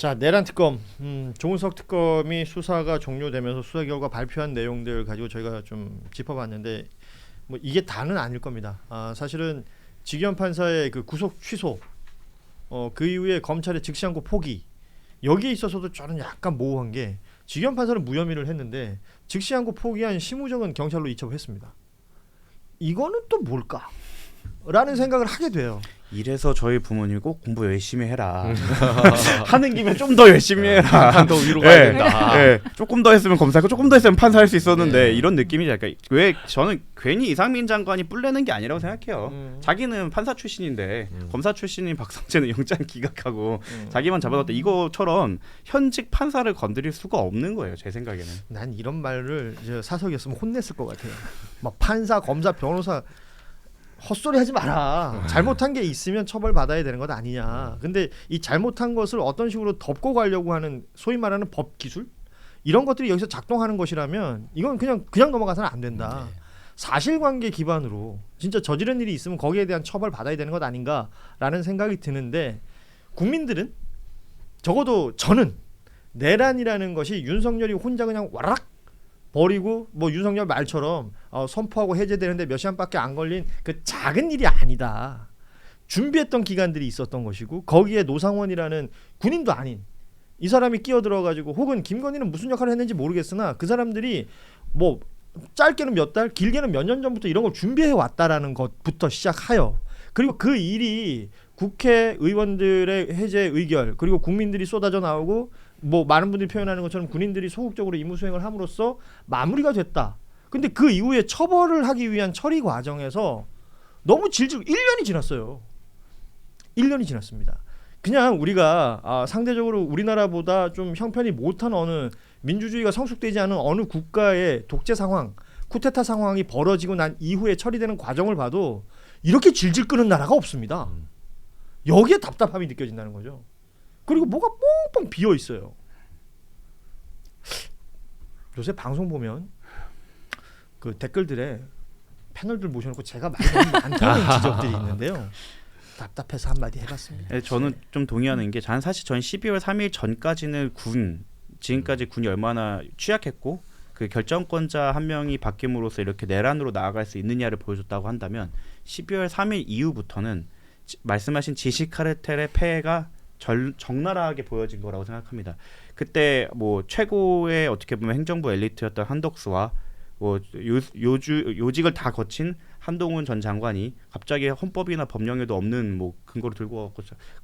자, 내란 특검, 조은석 특검이 수사가 종료되면서 수사 결과 발표한 내용들 가지고 저희가 좀 짚어봤는데 뭐 이게 다는 아닐 겁니다. 사실은 지기현 판사의 그 구속 취소, 그 이후에 검찰의 즉시항고 포기 여기에 있어서도 저는 약간 모호한 게 지기현 판사는 무혐의를 했는데 즉시항고 포기한 심우정은 경찰로 이첩했습니다. 이거는 또 뭘까? 라는 생각을 하게 돼요. 이래서 저희 부모님이 꼭 공부 열심히 해라. 하는 김에 좀 더 열심히 해라. 더 위로 가야 된다. 네, 조금 더 했으면 검사하고 조금 더 했으면 판사할 수 있었는데 네. 이런 느낌이지. 그러니까 왜 저는 괜히 이상민 장관이 뿔내는 게 아니라고 생각해요. 자기는 판사 출신인데 검사 출신인 박성재는 영장 기각하고 자기만 잡아놨다. 이거처럼 현직 판사를 건드릴 수가 없는 거예요. 제 생각에는. 난 이런 말을 이제 사석이었으면 혼냈을 것 같아요. 막 판사, 검사, 변호사 헛소리 하지 마라. 잘못한 게 있으면 처벌받아야 되는 것 아니냐. 근데 이 잘못한 것을 어떤 식으로 덮고 가려고 하는 소위 말하는 법 기술 이런 것들이 여기서 작동하는 것이라면 이건 그냥 넘어가서는 안 된다. 사실관계 기반으로 진짜 저지른 일이 있으면 거기에 대한 처벌 받아야 되는 것 아닌가라는 생각이 드는데 국민들은 적어도 저는 내란이라는 것이 윤석열이 혼자 그냥 와락 버리고 뭐 윤석열 말처럼 선포하고 해제되는데 몇 시간밖에 안 걸린 그 작은 일이 아니다. 준비했던 기간들이 있었던 것이고 거기에 노상원이라는 군인도 아닌 이 사람이 끼어들어가지고 혹은 김건희는 무슨 역할을 했는지 모르겠으나 그 사람들이 뭐 짧게는 몇 달 길게는 몇 년 전부터 이런 걸 준비해 왔다라는 것부터 시작하여 그리고 그 일이 국회의원들의 해제 의결 그리고 국민들이 쏟아져 나오고 뭐 많은 분들이 표현하는 것처럼 군인들이 소극적으로 임무 수행을 함으로써 마무리가 됐다. 근데 그 이후에 처벌을 하기 위한 처리 과정에서 너무 질질 1년이 지났어요. 1년이 지났습니다. 그냥 우리가 상대적으로 우리나라보다 좀 형편이 못한 어느 민주주의가 성숙되지 않은 어느 국가의 독재 상황, 쿠데타 상황이 벌어지고 난 이후에 처리되는 과정을 봐도 이렇게 질질 끄는 나라가 없습니다. 여기에 답답함이 느껴진다는 거죠. 그리고 뭐가 뻥뻥 비어 있어요. 요새 방송 보면 그 댓글들에 패널들 모셔놓고 제가 말이 너무 많다는 지적들이 있는데요. 답답해서 한마디 해봤습니다. 네, 저는 좀 동의하는 게 사실 전 12월 3일 전까지는 지금까지 군이 얼마나 취약했고 그 결정권자 한 명이 바뀜으로써 이렇게 내란으로 나아갈 수 있느냐를 보여줬다고 한다면 12월 3일 이후부터는 말씀하신 지시 카르텔의 폐해가 적나라하게 보여진 거라고 생각합니다. 그때 뭐 최고의 어떻게 보면 행정부 엘리트였던 한덕수와 뭐 요직을 다 거친 한동훈 전 장관이 갑자기 헌법이나 법령에도 없는 뭐 근거를 들고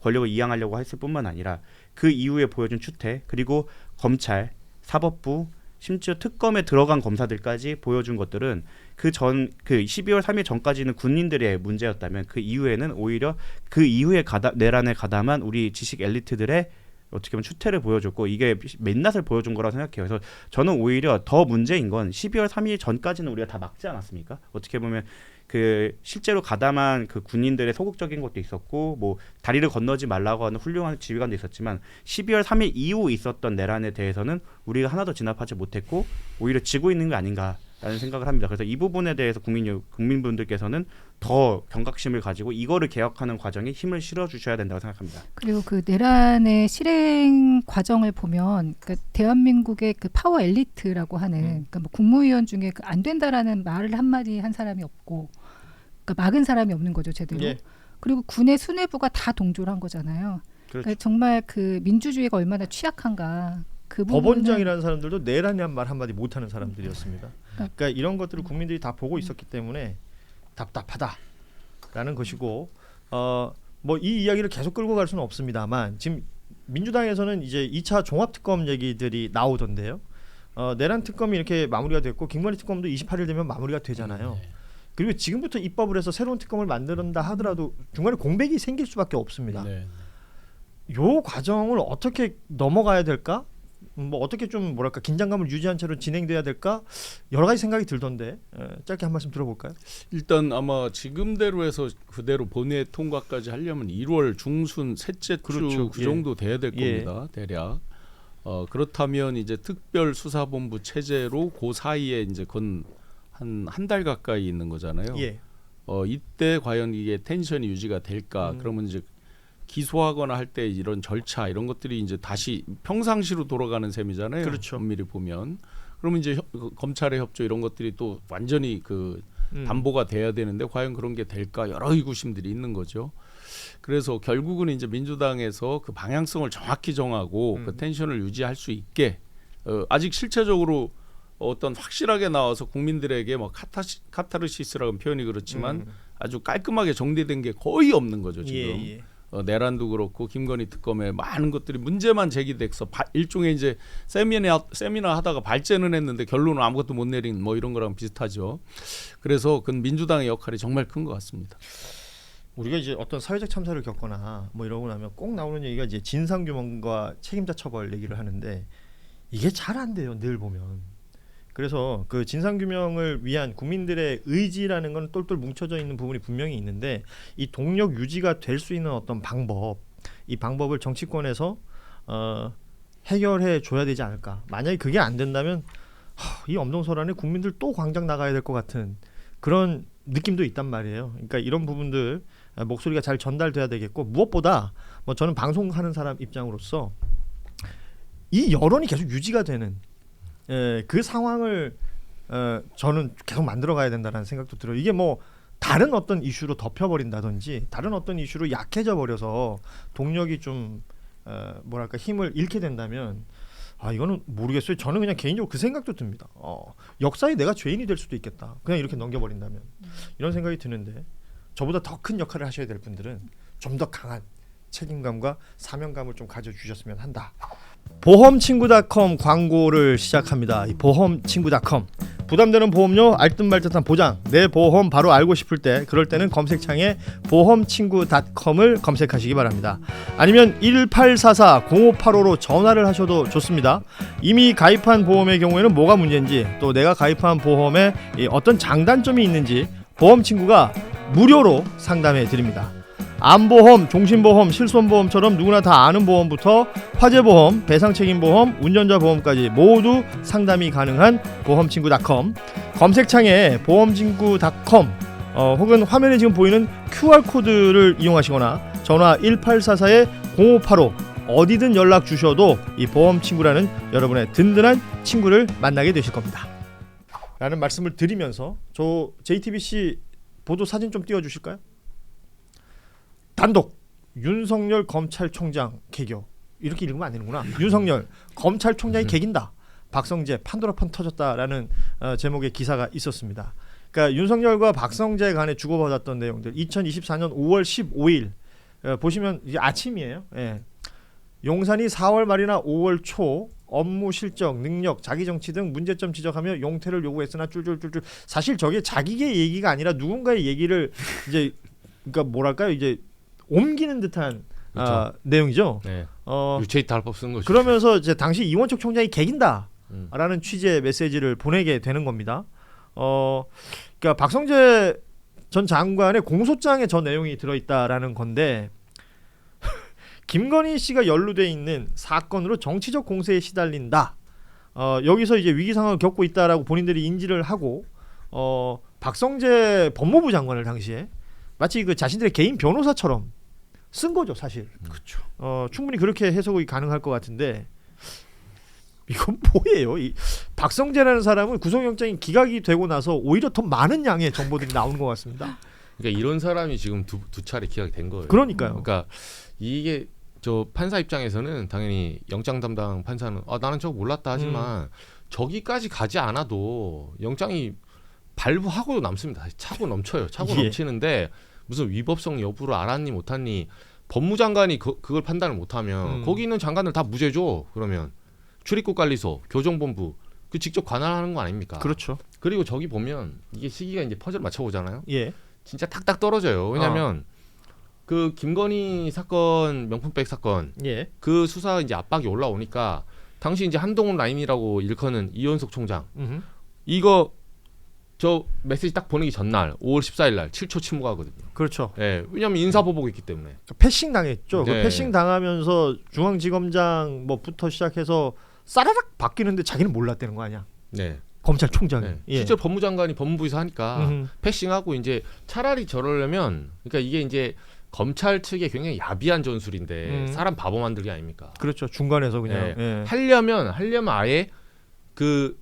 권력을 이양하려고 했을 뿐만 아니라 그 이후에 보여준 추태 그리고 검찰, 사법부 심지어 특검에 들어간 검사들까지 보여준 것들은 그 12월 3일 전까지는 군인들의 문제였다면 그 이후에는 오히려 그 이후에 내란에 가담한 우리 지식 엘리트들의 어떻게 보면 추태를 보여줬고 이게 맨낯을 보여준 거라고 생각해요. 그래서 저는 오히려 더 문제인 건 12월 3일 전까지는 우리가 다 막지 않았습니까? 어떻게 보면 그 실제로 가담한 그 군인들의 소극적인 것도 있었고 뭐 다리를 건너지 말라고 하는 훌륭한 지휘관도 있었지만 12월 3일 이후 있었던 내란에 대해서는 우리가 하나도 진압하지 못했고 오히려 지고 있는 게 아닌가라는 생각을 합니다. 그래서 이 부분에 대해서 국민분들께서는 더 경각심을 가지고 이거를 개혁하는 과정에 힘을 실어주셔야 된다고 생각합니다. 그리고 그 내란의 실행 과정을 보면 그러니까 대한민국의 그 파워 엘리트라고 하는 그러니까 뭐 국무위원 중에 그 안 된다라는 말을 한마디 한 사람이 없고 그러니까 막은 사람이 없는 거죠 제대로. 예. 그리고 군의 수뇌부가 다 동조를 한 거잖아요. 그렇죠. 그러니까 정말 그 민주주의가 얼마나 취약한가. 그 법원장이라는 사람들도 내란이란 말 한마디 못하는 사람들이었습니다. 그러니까 이런 것들을 국민들이 다 보고 있었기 때문에 답답하다라는 것이고 뭐 이 이야기를 계속 끌고 갈 수는 없습니다만 지금 민주당에서는 이제 2차 종합특검 얘기들이 나오던데요. 내란 특검이 이렇게 마무리가 됐고 김건희 특검도 28일 되면 마무리가 되잖아요. 그리고 지금부터 입법을 해서 새로운 특검을 만든다 하더라도 중간에 공백이 생길 수밖에 없습니다. 요 과정을 어떻게 넘어가야 될까? 뭐 어떻게 좀 뭐랄까 긴장감을 유지한 채로 진행돼야 될까? 여러 가지 생각이 들던데 짧게 한 말씀 들어볼까요? 일단 아마 지금대로 해서 그대로 본회 통과까지 하려면 1월 중순 셋째 그렇죠. 주 그 정도 돼야 될 예. 겁니다. 대략. 그렇다면 이제 특별수사본부 체제로 그 사이에 이제 한 달 가까이 있는 거잖아요. 예. 이때 과연 이게 텐션이 유지가 될까? 그러면 이제 기소하거나 할 때 이런 절차 이런 것들이 이제 다시 평상시로 돌아가는 셈이잖아요. 그렇죠. 엄밀히 보면. 그러면 이제 검찰의 협조 이런 것들이 또 완전히 그 담보가 돼야 되는데 과연 그런 게 될까 여러 의구심들이 있는 거죠. 그래서 결국은 이제 민주당에서 그 방향성을 정확히 정하고 그 텐션을 유지할 수 있게 아직 실체적으로 어떤 확실하게 나와서 국민들에게 뭐 카타르시스라는 표현이 그렇지만 아주 깔끔하게 정리된 게 거의 없는 거죠 지금. 예. 내란도 그렇고 김건희 특검에 많은 것들이 문제만 제기돼서 일종의 이제 세미나 하다가 발제는 했는데 결론은 아무것도 못 내린 뭐 이런 거랑 비슷하죠. 그래서 그 민주당의 역할이 정말 큰 것 같습니다. 우리가 이제 어떤 사회적 참사를 겪거나 뭐 이러고 나면 꼭 나오는 얘기가 이제 진상규명과 책임자 처벌 얘기를 하는데 이게 잘 안 돼요. 늘 보면. 그래서 그 진상규명을 위한 국민들의 의지라는 건 똘똘 뭉쳐져 있는 부분이 분명히 있는데 이 동력 유지가 될 수 있는 어떤 방법, 이 방법을 정치권에서 해결해 줘야 되지 않을까. 만약에 그게 안 된다면 이 엄동설안에 국민들 또 광장 나가야 될 것 같은 그런 느낌도 있단 말이에요. 그러니까 이런 부분들 목소리가 잘 전달돼야 되겠고 무엇보다 뭐 저는 방송하는 사람 입장으로서 이 여론이 계속 유지가 되는 그 상황을 저는 계속 만들어가야 된다는 생각도 들어요. 이게 뭐 다른 어떤 이슈로 덮여버린다든지 다른 어떤 이슈로 약해져 버려서 동력이 좀 뭐랄까 힘을 잃게 된다면 이거는 모르겠어요. 저는 그냥 개인적으로 그 생각도 듭니다. 역사에 내가 죄인이 될 수도 있겠다. 그냥 이렇게 넘겨버린다면 이런 생각이 드는데 저보다 더 큰 역할을 하셔야 될 분들은 좀 더 강한 책임감과 사명감을 좀 가져주셨으면 한다. 보험친구닷컴 광고를 시작합니다. 이 보험친구닷컴 부담되는 보험료 알듯말듯한 보장 내 보험 바로 알고 싶을 때 그럴 때는 검색창에 보험친구닷컴을 검색하시기 바랍니다. 아니면 1844-0585로 전화를 하셔도 좋습니다. 이미 가입한 보험의 경우에는 뭐가 문제인지 또 내가 가입한 보험에 어떤 장단점이 있는지 보험친구가 무료로 상담해 드립니다. 암보험, 종신보험, 실손보험처럼 누구나 다 아는 보험부터 화재보험, 배상책임보험, 운전자보험까지 모두 상담이 가능한 보험친구닷컴 검색창에 보험친구닷컴 혹은 화면에 지금 보이는 QR코드를 이용하시거나 전화 1844-0585 어디든 연락 주셔도 이 보험친구라는 여러분의 든든한 친구를 만나게 되실 겁니다. 라는 말씀을 드리면서 저 JTBC 보도 사진 좀 띄워주실까요? 단독 윤석열 검찰총장 개교 이렇게 읽으면 안 되는구나. 윤석열 검찰총장이 개긴다. 박성재 판도라판 터졌다라는 제목의 기사가 있었습니다. 그러니까 윤석열과 박성재 간에 주고받았던 내용들 2024년 5월 15일 보시면 이제 아침이에요. 예. 용산이 4월 말이나 5월 초 업무 실적, 능력, 자기 정치 등 문제점 지적하며 용퇴를 요구했으나 쫄쫄쫄쫄 사실 저게 자기의 얘기가 아니라 누군가의 얘기를 이제 그러니까 뭐랄까요 이제 옮기는 듯한 그렇죠. 내용이죠. 네. 유체이트 할법 쓴 거죠. 그러면서 이제 당시 이원석 총장이 개긴다라는 취지의 메시지를 보내게 되는 겁니다. 그러니까 박성재 전 장관의 공소장에 저 내용이 들어있다라는 건데 김건희 씨가 연루돼 있는 사건으로 정치적 공세에 시달린다. 여기서 이제 위기 상황을 겪고 있다라고 본인들이 인지를 하고 박성재 법무부 장관을 당시에 마치 그 자신들의 개인 변호사처럼 쓴 거죠, 사실. 그렇죠. 충분히 그렇게 해석이 가능할 것 같은데 이건 뭐예요? 이 박성재라는 사람은 구속영장이 기각이 되고 나서 오히려 더 많은 양의 정보들이 나오는 것 같습니다. 그러니까 이런 사람이 지금 두 차례 기각이 된 거예요. 그러니까요. 그러니까 이게 저 판사 입장에서는 당연히 영장 담당 판사는 나는 저거 몰랐다 하지만 저기까지 가지 않아도 영장이 발부하고도 남습니다. 차고 넘쳐요. 차고 예. 넘치는데 무슨 위법성 여부를 알았니 못했니 법무장관이 그걸 판단을 못하면 거기 있는 장관들 다 무죄죠. 그러면 출입국관리소, 교정본부 그 직접 관할하는 거 아닙니까? 그렇죠. 그리고 저기 보면 이게 시기가 이제 퍼즐 맞춰보잖아요. 예. 진짜 탁탁 떨어져요. 왜냐하면 그 김건희 사건 명품백 사건 예. 그 수사 이제 압박이 올라오니까 당시 이제 한동훈 라인이라고 일컫는 이원석 총장 이거 저 메시지 딱 보내기 전날 5월 14일 날 7초 침묵하거든요. 그렇죠. 예, 왜냐하면 인사보복이 있기 때문에. 패싱 당했죠. 네. 그 패싱 당하면서 중앙지검장 뭐부터 시작해서 싸라락 바뀌는데 자기는 몰랐다는 거 아니야? 네. 검찰총장이. 네. 예. 실제 법무장관이 법무부에서 하니까 패싱하고 이제 차라리 저러려면 그러니까 이게 이제 검찰 측의 굉장히 야비한 전술인데 사람 바보 만들기 아닙니까? 그렇죠. 중간에서 그냥 네. 하려면 아예 그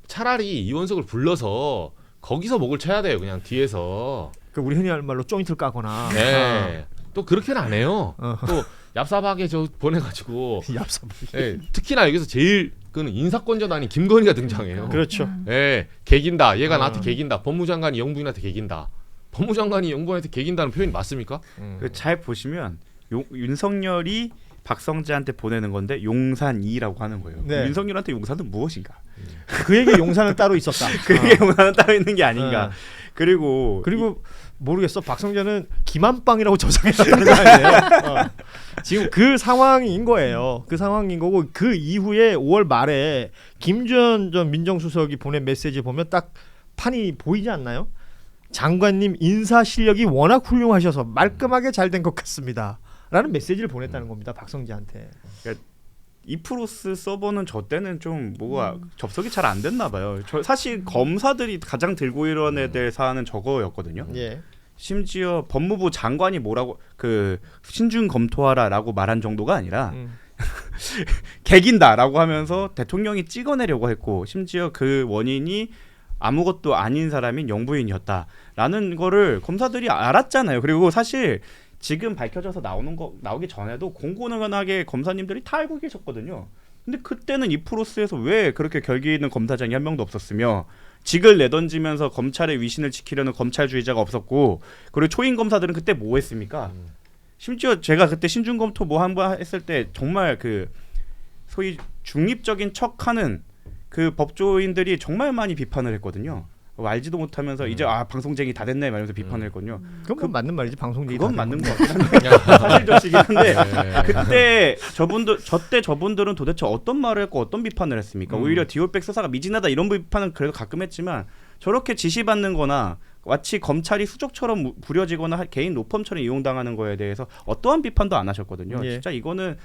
차라리 이원석을 불러서 거기서 목을 쳐야 돼요. 그냥 뒤에서. 그 우리 흔히 할 말로 조인트를 까거나. 네. 또 그렇게는 안 해요. 어. 또 얍삽하게 저 보내가지고. 얍삽. 네. 특히나 여기서 제일 그는 인사권자 아닌 김건희가 등장해요. 그렇죠. 네. 개긴다. 얘가 나한테 개긴다. 법무장관이 영부인한테 개긴다. 법무장관이 영부인한테 개긴다는 표현이 맞습니까? 잘 보시면 윤석열이 박성재한테 보내는 건데 용산이라고 하는 거예요. 네. 윤석열한테 용산은 무엇인가? 그에게 용산은 따로 있었다. 그게 용산은 따로 있는 게 아닌가? 네. 그리고 모르겠어. 박성재는 김한빵이라고 저장했다는 거 아니에요? 지금 그 상황인 거예요. 그 상황인 거고 그 이후에 5월 말에 김주현 전 민정수석이 보낸 메시지 보면 딱 판이 보이지 않나요? 장관님 인사 실력이 워낙 훌륭하셔서 말끔하게 잘 된 것 같습니다. 라는 메시지를 보냈다는 겁니다. 박성재한테. 이프로스 서버는 저 때는 좀 뭐가 접속이 잘 안 됐나 봐요. 사실 검사들이 가장 들고 일어나야 될 사안은 저거였거든요. 예. 심지어 법무부 장관이 뭐라고 그 신중 검토하라라고 말한 정도가 아니라 개긴다라고 하면서 대통령이 찍어내려고 했고 심지어 그 원인이 아무것도 아닌 사람인 영부인이었다라는 거를 검사들이 알았잖아요. 그리고 사실 지금 밝혀져서 나오기 전에도 공공연하게 검사님들이 다 알고 계셨거든요. 근데 그때는 이프로스에서 왜 그렇게 결기 있는 검사장이 한 명도 없었으며 직을 내던지면서 검찰의 위신을 지키려는 검찰주의자가 없었고 그리고 초임 검사들은 그때 뭐 했습니까? 심지어 제가 그때 신중검토 뭐 한 번 했을 때 정말 그 소위 중립적인 척하는 그 법조인들이 정말 많이 비판을 했거든요. 알지도 못하면서 이제 방송쟁이 다 됐네 말면서 비판을 했거든요. 그건 맞는 말이지. 방송쟁이 그건 다 맞는 된 거 같긴 한데 사실적이긴 한데 그때 저분들은 도대체 어떤 말을 했고 어떤 비판을 했습니까? 오히려 디올백 수사가 미진하다 이런 비판은 그래도 가끔 했지만 저렇게 지시받는 거나 마치 검찰이 수족처럼 부려지거나 개인 로펌처럼 이용당하는 거에 대해서 어떠한 비판도 안 하셨거든요. 예. 진짜 이거는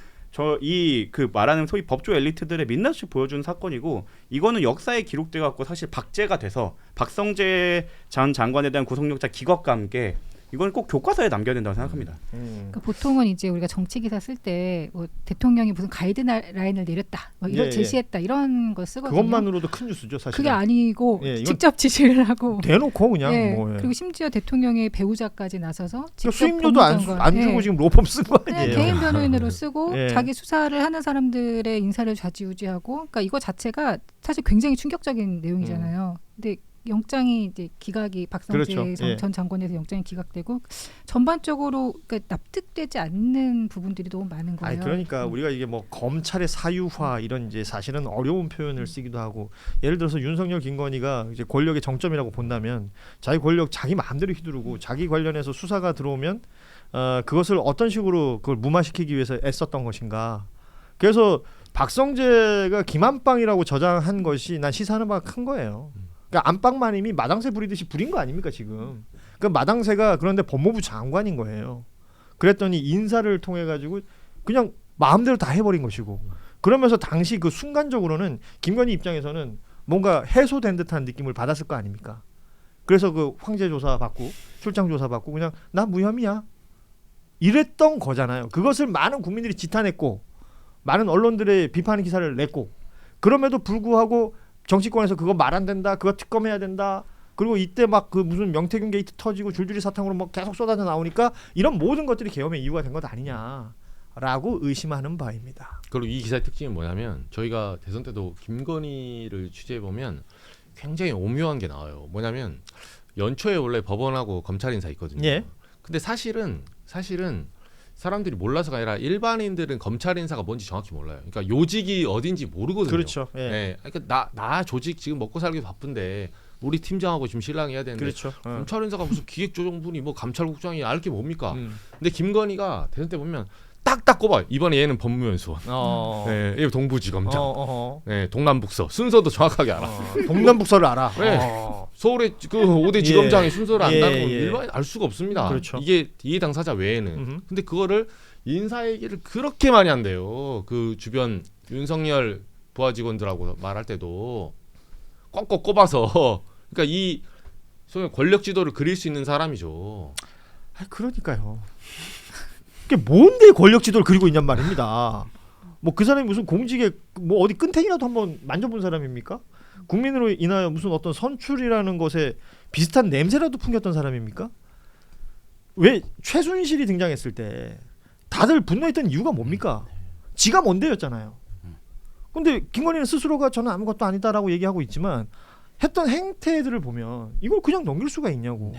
그 말하는 소위 법조 엘리트들의 민낯을 보여준 사건이고 이거는 역사에 기록돼 갖고 사실 박제가 돼서 박성재 전 장관에 대한 구속영장 기각과 함께 이건 꼭 교과서에 남겨야 된다고 생각합니다. 그러니까 보통은 이제 우리가 정치 기사 쓸 때 뭐 대통령이 무슨 가이드라인을 내렸다, 뭐 이런 예, 예. 제시했다 이런 거 쓰거든요. 그것만으로도 큰 뉴스죠, 사실. 그게 아니고 예, 이건 직접 지시를 하고 대놓고 그냥 예, 뭐. 예. 그리고 심지어 대통령의 배우자까지 나서서 직접 수임료도 안 주고 예. 지금 로펌 쓴 거 네, 아니에요? 개인 변호인으로 쓰고 예. 자기 수사를 하는 사람들의 인사를 좌지우지하고, 그러니까 이거 자체가 사실 굉장히 충격적인 내용이잖아요. 근데 영장이 이제 기각이 박성재 그렇죠. 예. 전 장관에서 영장이 기각되고 전반적으로 그러니까 납득되지 않는 부분들이 너무 많은 거예요. 아니 그러니까 우리가 이게 뭐 검찰의 사유화 이런 이제 사실은 어려운 표현을 쓰기도 하고 예를 들어서 윤석열 김건희가 이제 권력의 정점이라고 본다면 자기 권력 자기 마음대로 휘두르고 자기 관련해서 수사가 들어오면 그것을 어떤 식으로 그걸 무마시키기 위해서 애썼던 것인가. 그래서 박성재가 김한빵이라고 저장한 것이 난 시사하는 바가 큰 거예요. 그러니까 안방마님이 마당새 부리듯이 부린 거 아닙니까 지금? 그 마당새가 그런데 법무부 장관인 거예요. 그랬더니 인사를 통해 가지고 그냥 마음대로 다 해버린 것이고 그러면서 당시 그 순간적으로는 김건희 입장에서는 뭔가 해소된 듯한 느낌을 받았을 거 아닙니까? 그래서 그 황제 조사 받고 출장 조사 받고 그냥 나 무혐의야 이랬던 거잖아요. 그것을 많은 국민들이 지탄했고 많은 언론들의 비판 기사를 냈고 그럼에도 불구하고 정치권에서 그거 말 안 된다, 그거 특검해야 된다. 그리고 이때 막 그 무슨 명태균 게이트 터지고 줄줄이 사탕으로 뭐 계속 쏟아져 나오니까 이런 모든 것들이 계엄의 이유가 된 것 아니냐라고 의심하는 바입니다. 그리고 이 기사의 특징이 뭐냐면 저희가 대선 때도 김건희를 취재해 보면 굉장히 오묘한 게 나와요. 뭐냐면 연초에 원래 법원하고 검찰 인사 있거든요. 예. 근데 사실은 사람들이 몰라서가 아니라 일반인들은 검찰 인사가 뭔지 정확히 몰라요. 그러니까 요직이 어딘지 모르거든요. 그렇죠. 예. 예. 그러니까 나 조직 지금 먹고 살기 바쁜데 우리 팀장하고 지금 실랑해야 되는데 그렇죠. 검찰 인사가 무슨 기획조정분이 뭐 감찰국장이 알 게 뭡니까? 근데 김건희가 대선 때 보면 딱딱 꼽아요. 이번에 얘는 법무연수원, 네, 얘 동부지검장, 네, 동남북서 순서도 정확하게 알아. 동남북서를 알아. 네. 서울의 그 5대 지검장의 순서를 안다는 건 예. 일반인 알 수가 없습니다. 그렇죠. 이게 이해 당사자 외에는. 근데 그거를 인사 얘기를 그렇게 많이 한대요. 그 주변 윤석열 부하 직원들하고 말할 때도 꽉꽉 꼽아서 그러니까 이 소위 권력 지도를 그릴 수 있는 사람이죠. 그러니까요. 그게 뭔데 권력 지도를 그리고 있냔 말입니다. 뭐 그 사람이 무슨 공직에 뭐 어디 끈탱이라도 한번 만져본 사람입니까? 국민으로 인하여 무슨 어떤 선출이라는 것에 비슷한 냄새라도 풍겼던 사람입니까? 왜 최순실이 등장했을 때 다들 분노했던 이유가 뭡니까? 지가 뭔데였잖아요. 근데 김건희는 스스로가 저는 아무것도 아니다라고 얘기하고 있지만 했던 행태들을 보면 이걸 그냥 넘길 수가 있냐고.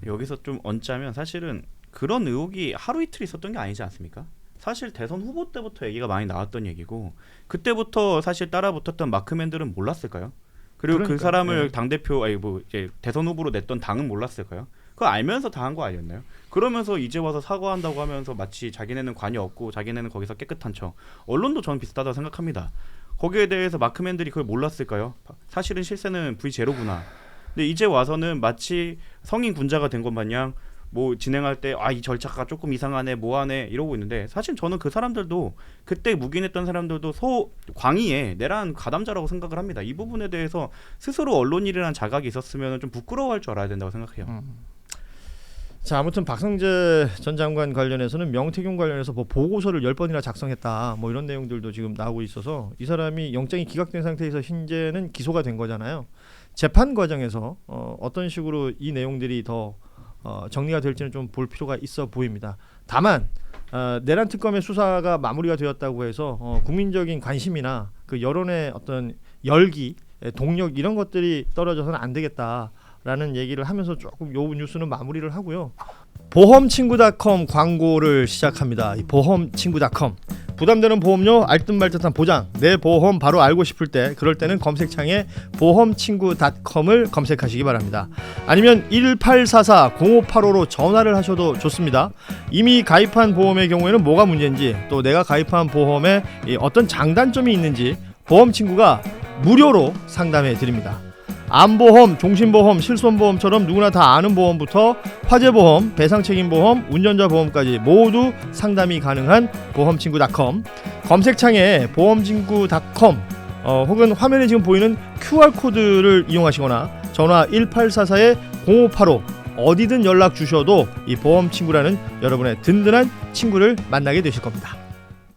여기서 좀 얹자면 사실은 그런 의혹이 하루 이틀 있었던 게 아니지 않습니까? 사실 대선 후보 때부터 얘기가 많이 나왔던 얘기고 그때부터 사실 따라붙었던 마크맨들은 몰랐을까요? 그리고 그 그러니까요. 사람을 네. 당대표 아니 뭐 이제 대선 후보로 냈던 당은 몰랐을까요? 그거 알면서 다 한 거 아니었나요? 그러면서 이제 와서 사과한다고 하면서 마치 자기네는 관여 없고 자기네는 거기서 깨끗한 척. 언론도 저는 비슷하다고 생각합니다. 거기에 대해서 마크맨들이 그걸 몰랐을까요? 사실은 실세는 V0구나. 근데 이제 와서는 마치 성인 군자가 된 것 마냥 뭐 진행할 때 이 절차가 조금 이상하네 뭐하네 이러고 있는데 사실 저는 그 사람들도 그때 묵인했던 사람들도 광의에 내란 가담자라고 생각을 합니다. 이 부분에 대해서 스스로 언론인이라는 자각이 있었으면 좀 부끄러워할 줄 알아야 된다고 생각해요. 자, 아무튼 박성재 전 장관 관련해서는 명태균 관련해서 뭐 보고서를 10번이나 작성했다 뭐 이런 내용들도 지금 나오고 있어서 이 사람이 영장이 기각된 상태에서 현재는 기소가 된 거잖아요. 재판 과정에서 어떤 식으로 이 내용들이 더 정리가 될지는 좀 볼 필요가 있어 보입니다. 다만 내란 특검의 수사가 마무리가 되었다고 해서 국민적인 관심이나 그 여론의 어떤 열기, 동력 이런 것들이 떨어져서는 안 되겠다라는 얘기를 하면서 조금 요 뉴스는 마무리를 하고요. 보험친구닷컴 광고를 시작합니다. 이 보험친구닷컴 부담되는 보험료 알듯말듯한 보장 내 보험 바로 알고 싶을 때 그럴 때는 검색창에 보험친구닷컴을 검색하시기 바랍니다. 아니면 1844-0585로 전화를 하셔도 좋습니다. 이미 가입한 보험의 경우에는 뭐가 문제인지 또 내가 가입한 보험에 어떤 장단점이 있는지 보험친구가 무료로 상담해 드립니다. 암보험, 종신보험, 실손보험처럼 누구나 다 아는 보험부터 화재보험, 배상책임보험, 운전자보험까지 모두 상담이 가능한 보험친구닷컴 검색창에 보험친구닷컴 혹은 화면에 지금 보이는 QR코드를 이용하시거나 전화 1844-0585 어디든 연락 주셔도 이 보험친구라는 여러분의 든든한 친구를 만나게 되실 겁니다.